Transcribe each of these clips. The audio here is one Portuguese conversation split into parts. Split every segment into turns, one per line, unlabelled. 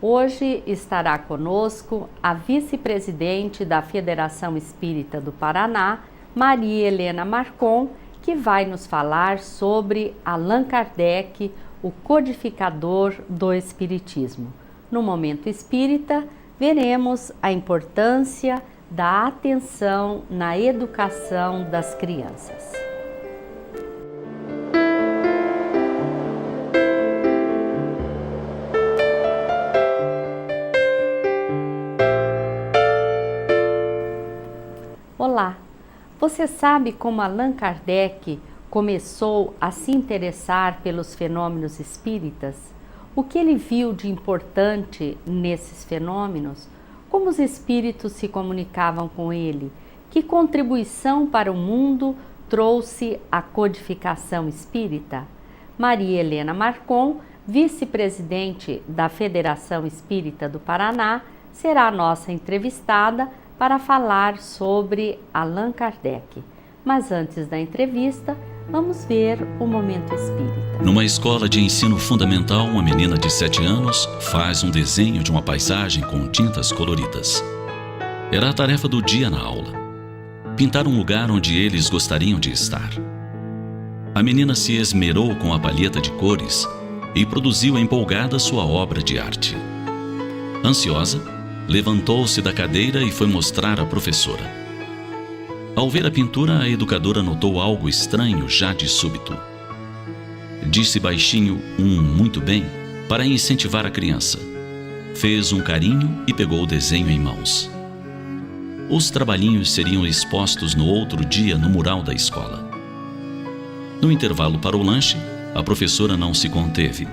Hoje estará conosco a vice-presidente da Federação Espírita do Paraná, Maria Helena Marcon, que vai nos falar sobre Allan Kardec, o codificador do Espiritismo. No Momento Espírita, veremos a importância da atenção na educação das crianças. Olá! Você sabe como Allan Kardec começou a se interessar pelos fenômenos espíritas? O que ele viu de importante nesses fenômenos? Como os espíritos se comunicavam com ele? Que contribuição para o mundo trouxe a codificação espírita? Maria Helena Marcon, vice-presidente da Federação Espírita do Paraná, será a nossa entrevistada para falar sobre Allan Kardec. Mas antes da entrevista, vamos ver o Momento Espírita.
Numa escola de ensino fundamental, uma menina de 7 anos faz um desenho de uma paisagem com tintas coloridas. Era a tarefa do dia na aula: pintar um lugar onde eles gostariam de estar. A menina se esmerou com a palheta de cores e produziu empolgada sua obra de arte. Ansiosa, levantou-se da cadeira e foi mostrar à professora. Ao ver a pintura, a educadora notou algo estranho já de súbito. Disse baixinho muito bem para incentivar a criança. Fez um carinho e pegou o desenho em mãos. Os trabalhinhos seriam expostos no outro dia no mural da escola. No intervalo para o lanche, a professora não se conteve.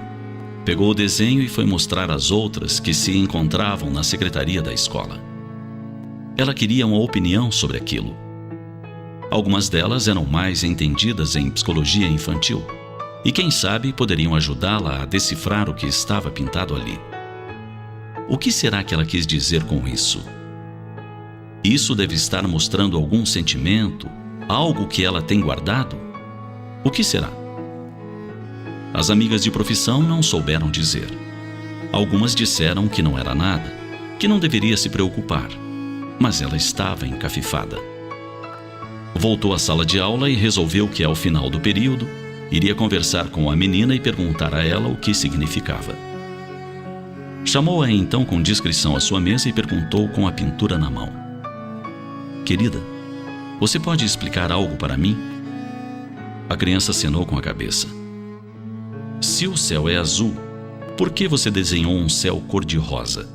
Pegou o desenho e foi mostrar às outras que se encontravam na secretaria da escola. Ela queria uma opinião sobre aquilo. Algumas delas eram mais entendidas em psicologia infantil e, quem sabe, poderiam ajudá-la a decifrar o que estava pintado ali. O que será que ela quis dizer com isso? Isso deve estar mostrando algum sentimento, algo que ela tem guardado? O que será? As amigas de profissão não souberam dizer. Algumas disseram que não era nada, que não deveria se preocupar, mas ela estava encafifada. Voltou à sala de aula e resolveu que, ao final do período, iria conversar com a menina e perguntar a ela o que significava. Chamou-a então com discrição à sua mesa e perguntou com a pintura na mão: "Querida, você pode explicar algo para mim?" A criança acenou com a cabeça. "Se o céu é azul, por que você desenhou um céu cor-de-rosa?"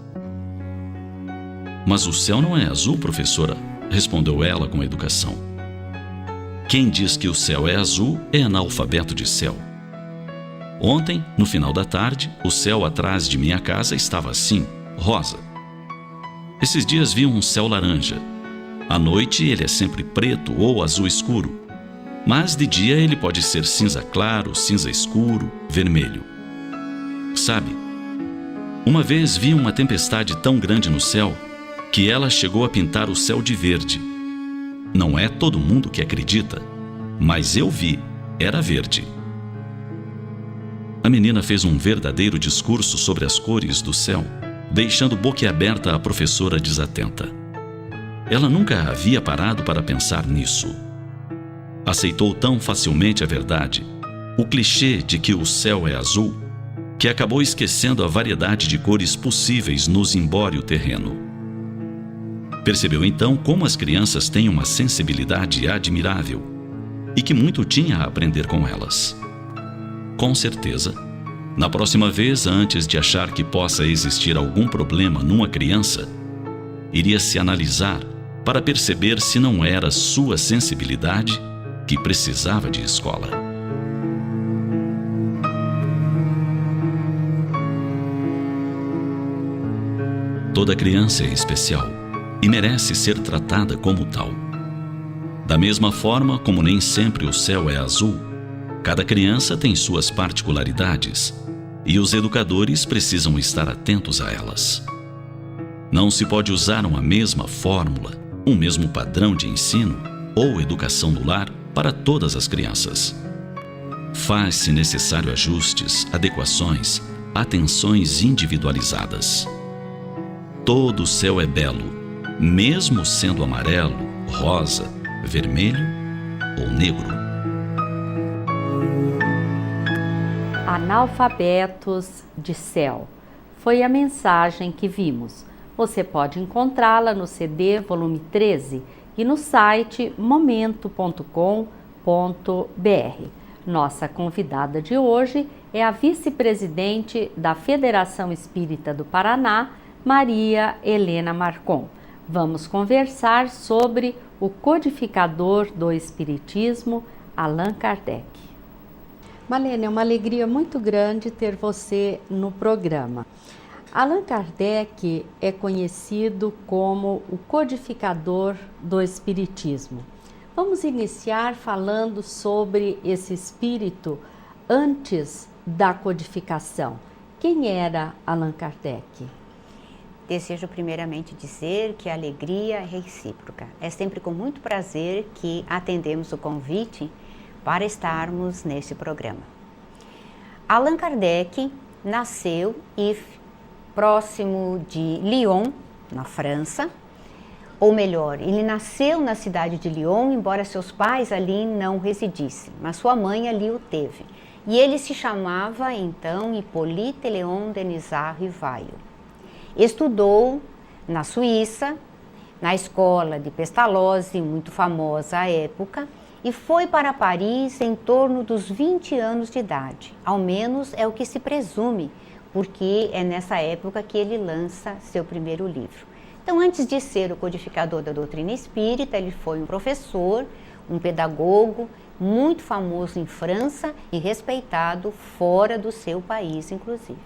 "Mas o céu não é azul, professora", respondeu ela com educação. "Quem diz que o céu é azul é analfabeto de céu. Ontem, no final da tarde, o céu atrás de minha casa estava assim, rosa. Esses dias vi um céu laranja. À noite ele é sempre preto ou azul escuro. Mas de dia ele pode ser cinza claro, cinza escuro, vermelho. Sabe, uma vez vi uma tempestade tão grande no céu que ela chegou a pintar o céu de verde. Não é todo mundo que acredita, mas eu vi, era verde." A menina fez um verdadeiro discurso sobre as cores do céu, deixando boquiaberta a professora desatenta. Ela nunca havia parado para pensar nisso. Aceitou tão facilmente a verdade, o clichê de que o céu é azul, que acabou esquecendo a variedade de cores possíveis no zimbório terreno. Percebeu então como as crianças têm uma sensibilidade admirável e que muito tinha a aprender com elas. Com certeza, na próxima vez, antes de achar que possa existir algum problema numa criança, iria se analisar para perceber se não era sua sensibilidade que precisava de escola. Toda criança é especial e merece ser tratada como tal. Da mesma forma como nem sempre o céu é azul, cada criança tem suas particularidades e os educadores precisam estar atentos a elas. Não se pode usar uma mesma fórmula, um mesmo padrão de ensino ou educação no lar para todas as crianças. Faz-se necessário ajustes, adequações, atenções individualizadas. Todo o céu é belo, mesmo sendo amarelo, rosa, vermelho ou negro.
Analfabetos de céu. Foi a mensagem que vimos. Você pode encontrá-la no CD volume 13 e no site momento.com.br. Nossa convidada de hoje é a vice-presidente da Federação Espírita do Paraná, Maria Helena Marcon. Vamos conversar sobre o codificador do Espiritismo, Allan Kardec. Marlene, é uma alegria muito grande ter você no programa. Allan Kardec é conhecido como o codificador do Espiritismo. Vamos iniciar falando sobre esse espírito antes da codificação. Quem era Allan Kardec?
Desejo primeiramente dizer que a alegria é recíproca. É sempre com muito prazer que atendemos o convite para estarmos neste programa. Allan Kardec nasceu próximo de Lyon, na França, ou melhor, ele nasceu na cidade de Lyon, embora seus pais ali não residissem, mas sua mãe ali o teve. E ele se chamava então Hippolyte Léon Denisard Rivail. Estudou na Suíça, na escola de Pestalozzi, muito famosa à época, e foi para Paris em torno dos 20 anos de idade. Ao menos é o que se presume, porque é nessa época que ele lança seu primeiro livro. Então, antes de ser o codificador da doutrina espírita, ele foi um professor, um pedagogo, muito famoso em França e respeitado fora do seu país, inclusive.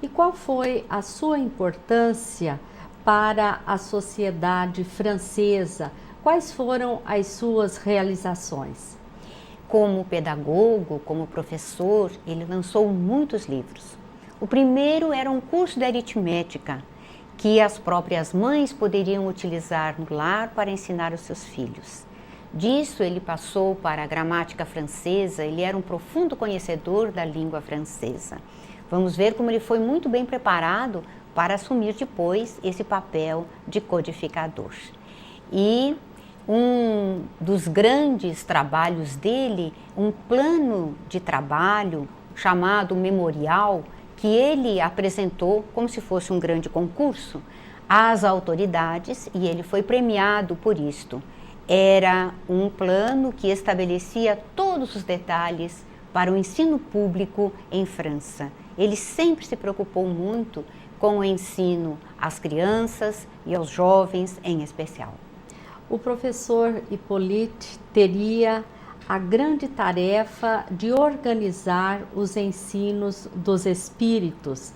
E qual foi a sua importância para a sociedade francesa? Quais foram as suas realizações?
Como pedagogo, como professor, ele lançou muitos livros. O primeiro era um curso de aritmética, que as próprias mães poderiam utilizar no lar para ensinar os seus filhos. Disso ele passou para a gramática francesa, ele era um profundo conhecedor da língua francesa. Vamos ver como ele foi muito bem preparado para assumir depois esse papel de codificador. E um dos grandes trabalhos dele, um plano de trabalho chamado Memorial, que ele apresentou como se fosse um grande concurso às autoridades e ele foi premiado por isto. Era um plano que estabelecia todos os detalhes para o ensino público em França. Ele sempre se preocupou muito com o ensino às crianças e aos jovens em especial.
O professor Hippolyte teria a grande tarefa de organizar os ensinos dos espíritos,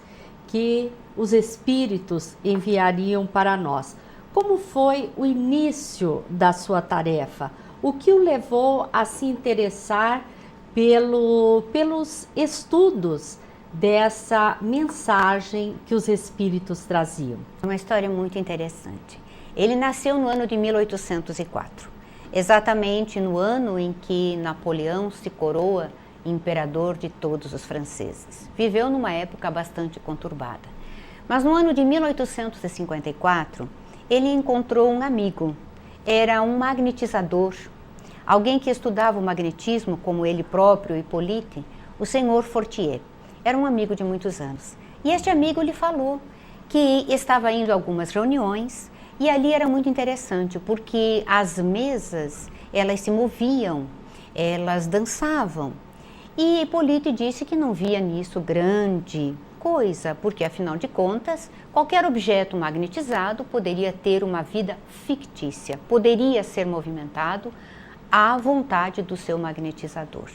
que os espíritos enviariam para nós. Como foi o início da sua tarefa? O que o levou a se interessar pelos estudos dessa mensagem que os espíritos traziam?
É uma história muito interessante. Ele nasceu no ano de 1804. Exatamente no ano em que Napoleão se coroa imperador de todos os franceses. Viveu numa época bastante conturbada. Mas no ano de 1854, ele encontrou um amigo. Era um magnetizador, alguém que estudava o magnetismo, como ele próprio, Hippolyte, o senhor Fortier. Era um amigo de muitos anos. E este amigo lhe falou que estava indo a algumas reuniões. E ali era muito interessante, porque as mesas, elas se moviam, elas dançavam. E Hippolyte disse que não via nisso grande coisa, porque afinal de contas, qualquer objeto magnetizado poderia ter uma vida fictícia, poderia ser movimentado à vontade do seu magnetizador.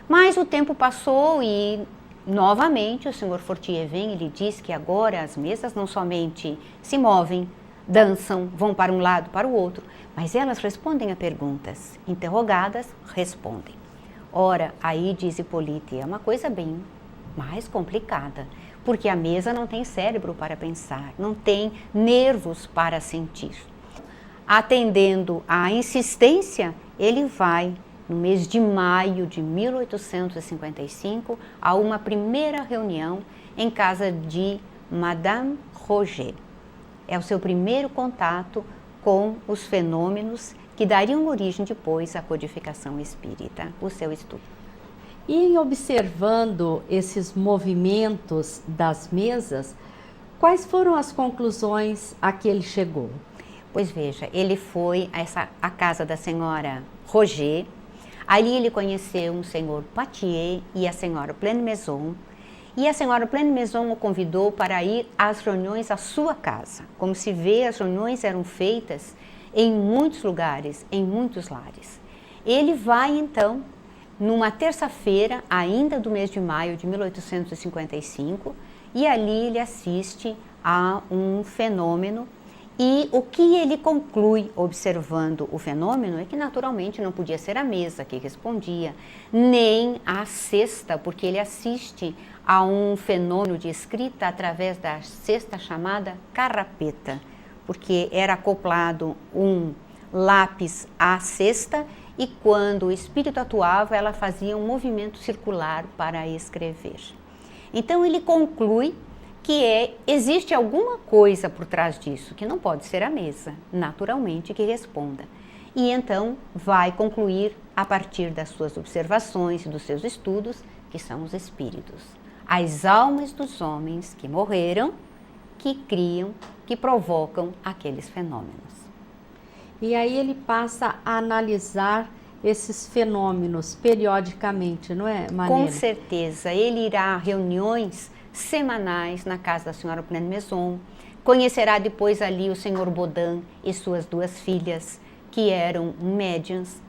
Mas o tempo passou e, novamente, o senhor Fortier vem e lhe diz que agora as mesas não somente se movem, dançam, vão para um lado, para o outro, mas elas respondem a perguntas. Interrogadas, respondem. Ora, aí diz Hippolyte, é uma coisa bem mais complicada, porque a mesa não tem cérebro para pensar, não tem nervos para sentir. Atendendo à insistência, ele vai, no mês de maio de 1855, a uma primeira reunião em casa de Madame Roger. É o seu primeiro contato com os fenômenos que dariam origem depois à codificação espírita, o seu estudo.
E em observando esses movimentos das mesas, quais foram as conclusões a que ele chegou?
Pois veja, ele foi à casa da senhora Roger. Ali ele conheceu um senhor Poitier e a senhora Pleine-Maison. E a senhora Pleine-Maison o convidou para ir às reuniões à sua casa. Como se vê, as reuniões eram feitas em muitos lugares, em muitos lares. Ele vai então, numa terça-feira, ainda do mês de maio de 1855, e ali ele assiste a um fenômeno. E o que ele conclui observando o fenômeno é que naturalmente não podia ser a mesa que respondia, nem a cesta, porque ele assiste a um fenômeno de escrita através da cesta chamada carrapeta, porque era acoplado um lápis à cesta e quando o espírito atuava, ela fazia um movimento circular para escrever. Então ele conclui que existe alguma coisa por trás disso, que não pode ser a mesa, naturalmente, que responda. E então vai concluir, a partir das suas observações e dos seus estudos, que são os espíritos. As almas dos homens que morreram, que criam, que provocam aqueles fenômenos.
E aí ele passa a analisar esses fenômenos periodicamente, não é, Manelo?
Com certeza, ele irá a reuniões semanais na casa da senhora Pleine-Maison, conhecerá depois ali o senhor Baudin e suas duas filhas, que eram médiums,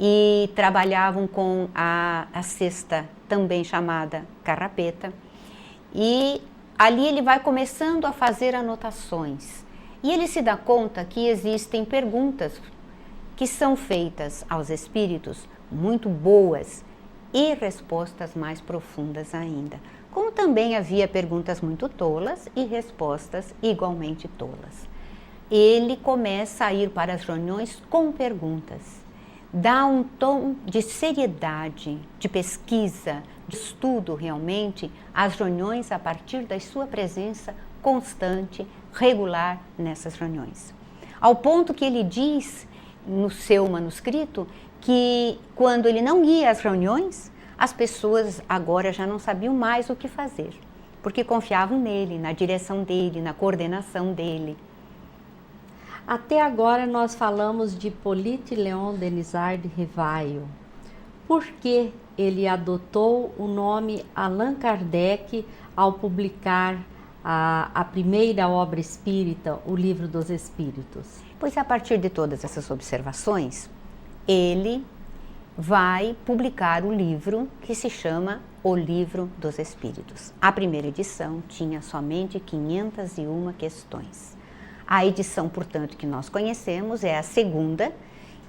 e trabalhavam com a cesta também chamada carrapeta, e ali ele vai começando a fazer anotações, e ele se dá conta que existem perguntas que são feitas aos espíritos muito boas, e respostas mais profundas ainda. Como também havia perguntas muito tolas e respostas igualmente tolas. Ele começa a ir para as reuniões com perguntas. Dá um tom de seriedade, de pesquisa, de estudo realmente, às reuniões a partir da sua presença constante, regular nessas reuniões. Ao ponto que ele diz no seu manuscrito que quando ele não ia às reuniões, as pessoas agora já não sabiam mais o que fazer, porque confiavam nele, na direção dele, na coordenação dele.
Até agora nós falamos de Hippolyte Léon Denisard de Rivail. Por que ele adotou o nome Allan Kardec ao publicar a primeira obra espírita, o Livro dos Espíritos?
Pois a partir de todas essas observações, ele vai publicar o livro que se chama O Livro dos Espíritos. A primeira edição tinha somente 501 questões. A edição, portanto, que nós conhecemos é a segunda,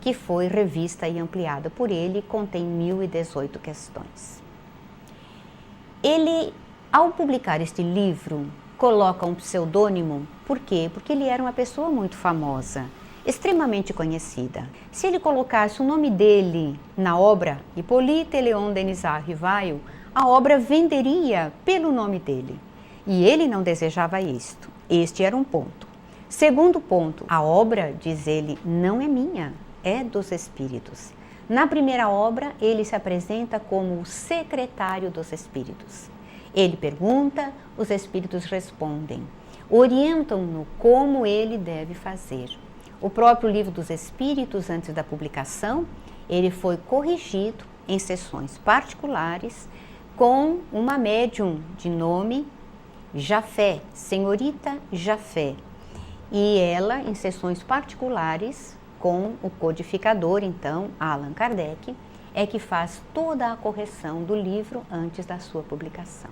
que foi revista e ampliada por ele, contém 1018 questões. Ele, ao publicar este livro, coloca um pseudônimo. Por quê? Porque ele era uma pessoa muito famosa, extremamente conhecida. Se ele colocasse o nome dele na obra Hippolyte Léon Denisard Rivail, a obra venderia pelo nome dele. E ele não desejava isto. Este era um ponto. Segundo ponto, a obra, diz ele, não é minha, é dos espíritos. Na primeira obra, ele se apresenta como o secretário dos espíritos. Ele pergunta, os espíritos respondem. Orientam-no como ele deve fazer. O próprio Livro dos Espíritos, antes da publicação, ele foi corrigido em sessões particulares com uma médium de nome Jafé, senhorita Jafé. E ela, em sessões particulares, com o codificador, então, Allan Kardec, é que faz toda a correção do livro antes da sua publicação.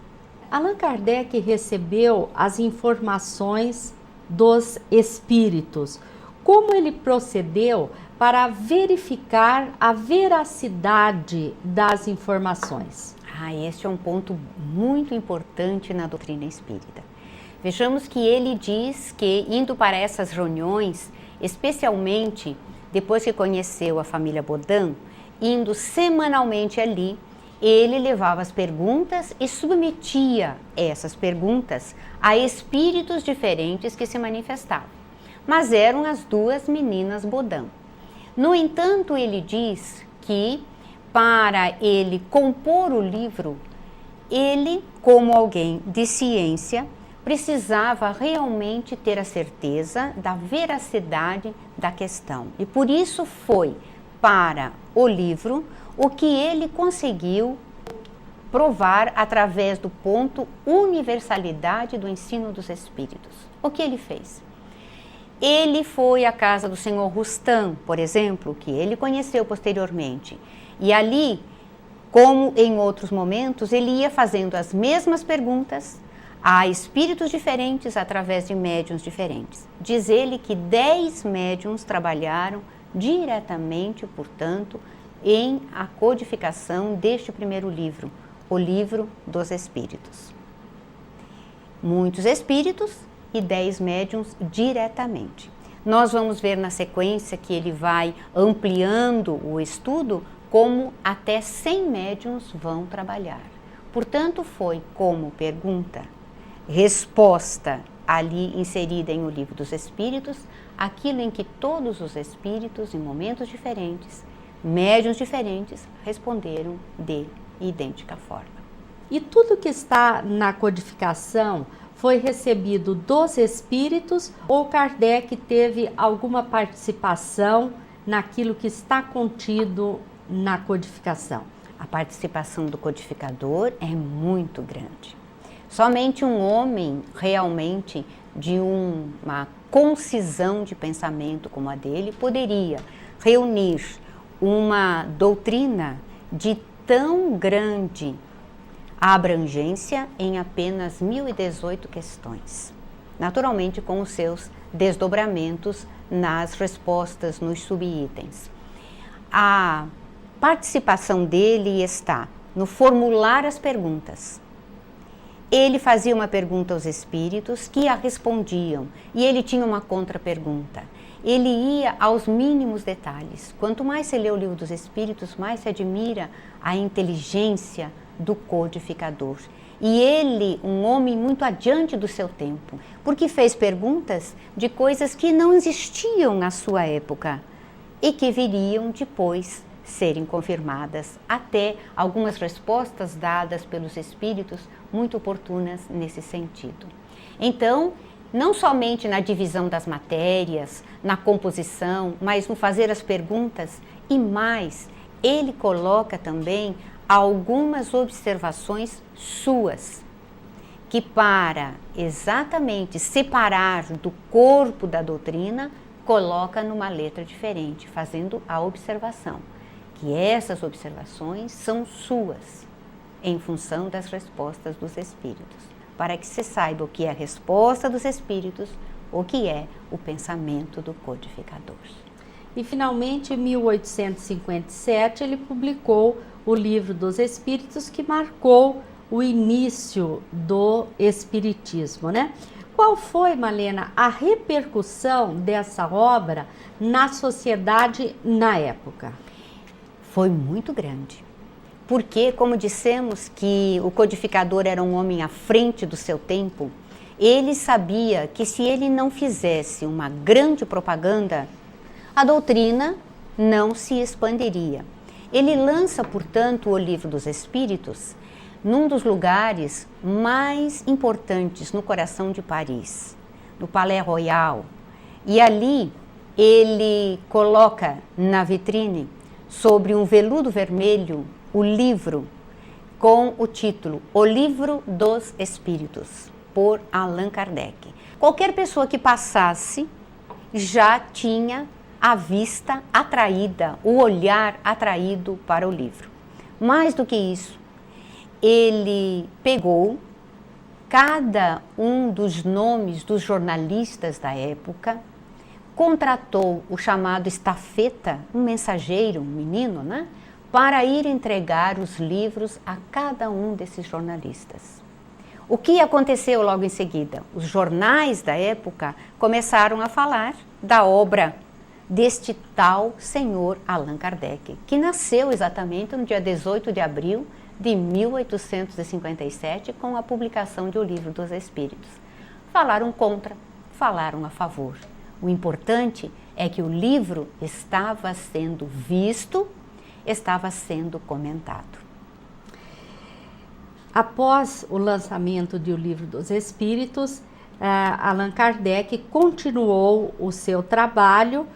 Allan Kardec recebeu as informações dos espíritos. Como ele procedeu para verificar a veracidade das informações?
Este é um ponto muito importante na doutrina espírita. Vejamos que ele diz que, indo para essas reuniões, especialmente depois que conheceu a família Baudin, indo semanalmente ali, ele levava as perguntas e submetia essas perguntas a espíritos diferentes que se manifestavam. Mas eram as duas meninas Bodã. No entanto, ele diz que para ele compor o livro, ele, como alguém de ciência, precisava realmente ter a certeza da veracidade da questão. E por isso foi para o livro o que ele conseguiu provar através do ponto universalidade do ensino dos espíritos. O que ele fez? Ele foi à casa do senhor Rustam, por exemplo, que ele conheceu posteriormente. E ali, como em outros momentos, ele ia fazendo as mesmas perguntas a espíritos diferentes através de médiuns diferentes. Diz ele que 10 médiuns trabalharam diretamente, portanto, em a codificação deste primeiro livro, o Livro dos Espíritos. Muitos espíritos e 10 médiuns diretamente. Nós vamos ver na sequência que ele vai ampliando o estudo, como até 100 médiuns vão trabalhar. Portanto, foi como pergunta, resposta ali inserida em o Livro dos Espíritos, aquilo em que todos os espíritos, em momentos diferentes, médiuns diferentes, responderam de idêntica forma.
E tudo que está na codificação foi recebido dos espíritos ou Kardec teve alguma participação naquilo que está contido na codificação?
A participação do codificador é muito grande. Somente um homem realmente de uma concisão de pensamento como a dele poderia reunir uma doutrina de tão grande abrangência em apenas 1018 questões. Naturalmente com os seus desdobramentos nas respostas nos subitens. A participação dele está no formular as perguntas. Ele fazia uma pergunta aos espíritos que a respondiam e ele tinha uma contrapergunta. Ele ia aos mínimos detalhes. Quanto mais se lê o Livro dos Espíritos, mais se admira a inteligência do codificador. E ele, um homem muito adiante do seu tempo, porque fez perguntas de coisas que não existiam na sua época e que viriam depois serem confirmadas, até algumas respostas dadas pelos espíritos muito oportunas nesse sentido. Então, não somente na divisão das matérias, na composição, mas no fazer as perguntas e mais, ele coloca também algumas observações suas, que para exatamente separar do corpo da doutrina, coloca numa letra diferente, fazendo a observação, que essas observações são suas, em função das respostas dos espíritos, para que se saiba o que é a resposta dos espíritos, o que é o pensamento do codificador.
E finalmente, em 1857, ele publicou o Livro dos Espíritos, que marcou o início do Espiritismo, né? Qual foi, Malena, a repercussão dessa obra na sociedade na época?
Foi muito grande, porque, como dissemos que o codificador era um homem à frente do seu tempo, ele sabia que se ele não fizesse uma grande propaganda, a doutrina não se expandiria. Ele lança, portanto, o Livro dos Espíritos num dos lugares mais importantes no coração de Paris, no Palais Royal. E ali ele coloca na vitrine, sobre um veludo vermelho, o livro com o título O Livro dos Espíritos, por Allan Kardec. Qualquer pessoa que passasse já tinha a vista atraída, o olhar atraído para o livro. Mais do que isso, ele pegou cada um dos nomes dos jornalistas da época, contratou o chamado estafeta, um mensageiro, um menino, né, para ir entregar os livros a cada um desses jornalistas. O que aconteceu logo em seguida? Os jornais da época começaram a falar da obra deste tal senhor Allan Kardec, que nasceu exatamente no dia 18 de abril de 1857, com a publicação de O Livro dos Espíritos. Falaram contra, falaram a favor. O importante é que o livro estava sendo visto, estava sendo comentado.
Após o lançamento de O Livro dos Espíritos, Allan Kardec continuou o seu trabalho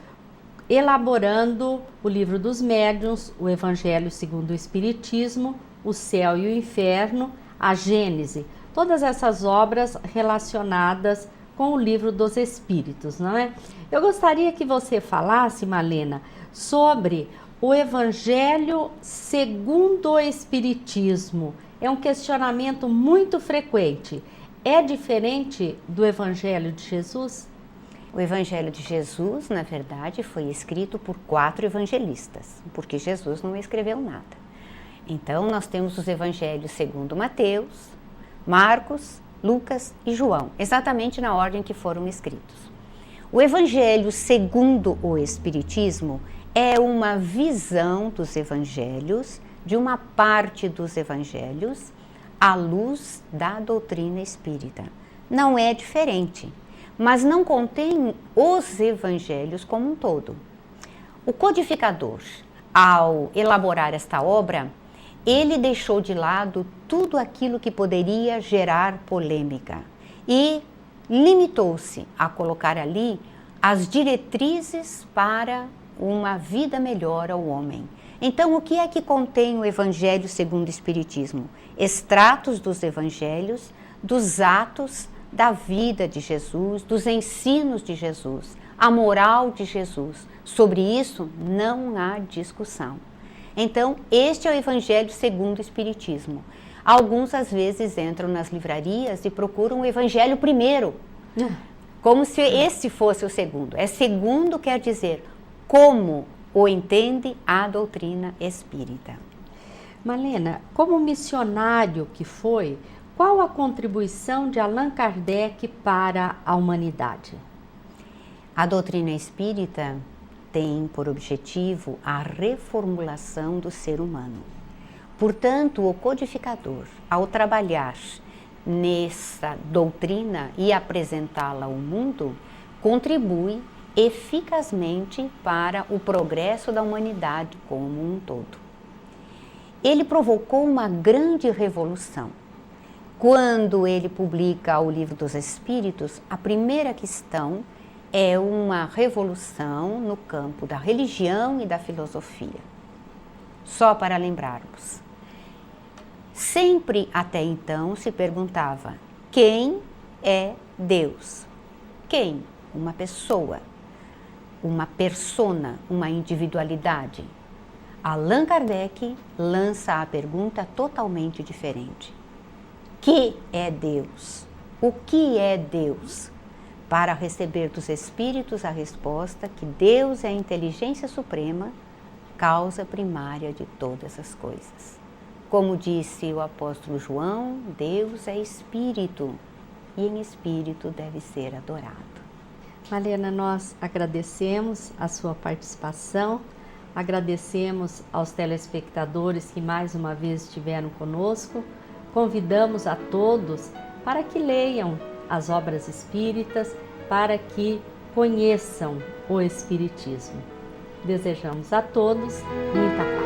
elaborando o Livro dos Médiuns, o Evangelho segundo o Espiritismo, o Céu e o Inferno, a Gênese, todas essas obras relacionadas com o Livro dos Espíritos, não é? Eu gostaria que você falasse, Malena, sobre o Evangelho segundo o Espiritismo. É um questionamento muito frequente. É diferente do Evangelho de Jesus?
O Evangelho de Jesus, na verdade, foi escrito por 4 evangelistas, porque Jesus não escreveu nada. Então, nós temos os Evangelhos segundo Mateus, Marcos, Lucas e João, exatamente na ordem que foram escritos. O Evangelho segundo o Espiritismo é uma visão dos Evangelhos, de uma parte dos Evangelhos, à luz da doutrina espírita. Não é diferente, mas não contém os Evangelhos como um todo. O codificador, ao elaborar esta obra, ele deixou de lado tudo aquilo que poderia gerar polêmica e limitou-se a colocar ali as diretrizes para uma vida melhor ao homem. Então, o que é que contém o Evangelho segundo o Espiritismo? Extratos dos Evangelhos, dos atos da vida de Jesus, dos ensinos de Jesus, a moral de Jesus. Sobre isso não há discussão. Então, este é o Evangelho segundo o Espiritismo. Alguns, às vezes, entram nas livrarias e procuram o Evangelho primeiro, como se esse fosse o segundo. Segundo quer dizer como o entende a doutrina espírita.
Malena, como missionário que foi, qual a contribuição de Allan Kardec para a humanidade?
A doutrina espírita tem por objetivo a reformulação do ser humano. Portanto, o codificador, ao trabalhar nessa doutrina e apresentá-la ao mundo, contribui eficazmente para o progresso da humanidade como um todo. Ele provocou uma grande revolução. Quando ele publica o Livro dos Espíritos, a primeira questão é uma revolução no campo da religião e da filosofia. Só para lembrarmos. Sempre até então se perguntava: quem é Deus? Quem? Uma pessoa, uma persona, uma individualidade. Allan Kardec lança a pergunta totalmente diferente. Que é Deus? O que é Deus? Para receber dos Espíritos a resposta que Deus é a inteligência suprema, causa primária de todas as coisas. Como disse o apóstolo João, Deus é Espírito e em Espírito deve ser adorado.
Malena, nós agradecemos a sua participação, agradecemos aos telespectadores que mais uma vez estiveram conosco, convidamos a todos para que leiam as obras espíritas, para que conheçam o Espiritismo. Desejamos a todos muita paz.